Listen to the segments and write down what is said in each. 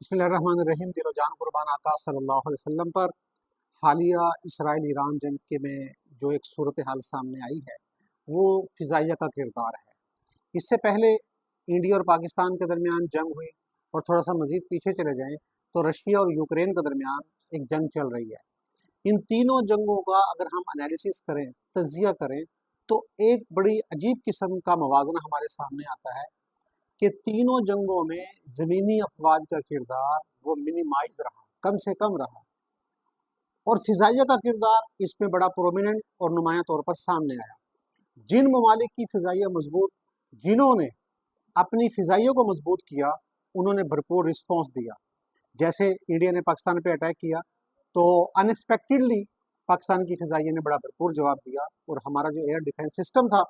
بسم اللہ الرحمن الرحیم۔ دل و جان قربان آقا صلی اللہ علیہ وسلم پر۔ حالیہ اسرائیل ایران جنگ کے میں جو ایک صورتحال سامنے آئی ہے وہ فضائیہ کا کردار ہے۔ اس سے پہلے انڈیا اور پاکستان کے درمیان جنگ ہوئی، اور تھوڑا سا مزید پیچھے چلے جائیں تو رشیا اور یوکرین کے درمیان ایک جنگ چل رہی ہے۔ ان تینوں جنگوں کا اگر ہم انالیسس کریں، تجزیہ کریں، تو ایک بڑی عجیب قسم کا موازنہ ہمارے سامنے آتا ہے کہ تینوں جنگوں میں زمینی افواج کا کردار وہ منیمائز رہا، کم سے کم رہا، اور فضائیہ کا کردار اس میں بڑا پرومیننٹ اور نمایاں طور پر سامنے آیا۔ جن ممالک کی فضائیہ مضبوط، جنہوں نے اپنی فضائیہ کو مضبوط کیا، انہوں نے بھرپور رسپانس دیا۔ جیسے انڈیا نے پاکستان پہ اٹیک کیا تو ان ایکسپیکٹڈلی پاکستان کی فضائیہ نے بڑا بھرپور جواب دیا، اور ہمارا جو ایئر ڈیفنس سسٹم تھا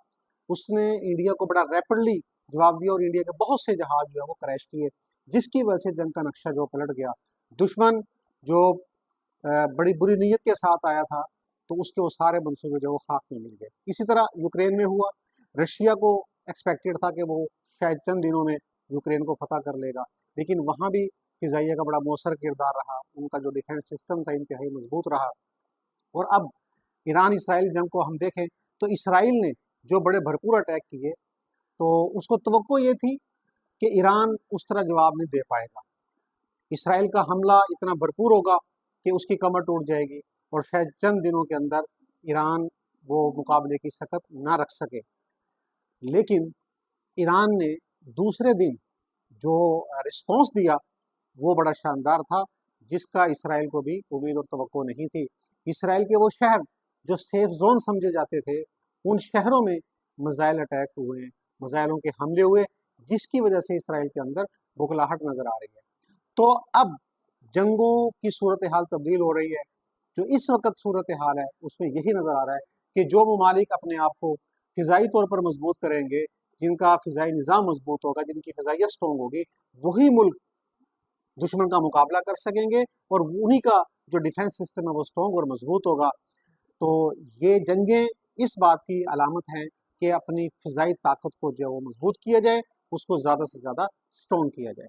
اس نے انڈیا کو بڑا ریپڈلی جواب دیا، اور انڈیا کے بہت سے جہاز جو ہے وہ کریش کیے، جس کی وجہ سے جنگ کا نقشہ جو پلٹ گیا۔ دشمن جو بڑی بری نیت کے ساتھ آیا تھا تو اس کے وہ سارے منصوبے جو وہ خاک میں مل گئے۔ اسی طرح یوکرین میں ہوا، رشیا کو ایکسپیکٹڈ تھا کہ وہ شاید چند دنوں میں یوکرین کو فتح کر لے گا، لیکن وہاں بھی فضائیہ کا بڑا مؤثر کردار رہا، ان کا جو ڈیفنس سسٹم تھا انتہائی مضبوط رہا۔ اور اب ایران اسرائیل جنگ کو ہم دیکھیں تو اسرائیل نے جو بڑے بھرپور اٹیک کیے تو اس کو توقع یہ تھی کہ ایران اس طرح جواب نہیں دے پائے گا، اسرائیل کا حملہ اتنا بھرپور ہوگا کہ اس کی کمر ٹوٹ جائے گی، اور شاید چند دنوں کے اندر ایران وہ مقابلے کی سکت نہ رکھ سکے۔ لیکن ایران نے دوسرے دن جو رسپانس دیا وہ بڑا شاندار تھا، جس کا اسرائیل کو بھی امید اور توقع نہیں تھی۔ اسرائیل کے وہ شہر جو سیف زون سمجھے جاتے تھے، ان شہروں میں میزائل اٹیک ہوئے، میزائلوں کے حملے ہوئے، جس کی وجہ سے اسرائیل کے اندر بخلاہٹ نظر آ رہی ہے۔ تو اب جنگوں کی صورتحال تبدیل ہو رہی ہے۔ جو اس وقت صورتحال ہے اس میں یہی نظر آ رہا ہے کہ جو ممالک اپنے آپ کو فضائی طور پر مضبوط کریں گے، جن کا فضائی نظام مضبوط ہوگا، جن کی فضائیہ اسٹرانگ ہوگی، وہی ملک دشمن کا مقابلہ کر سکیں گے، اور انہی کا جو ڈیفنس سسٹم ہے وہ اسٹرانگ اور مضبوط ہوگا۔ تو یہ جنگیں اس بات کی علامت ہیں کہ اپنی فضائی طاقت کو جو وہ مضبوط کیا جائے، اس کو زیادہ سے زیادہ اسٹرانگ کیا جائے۔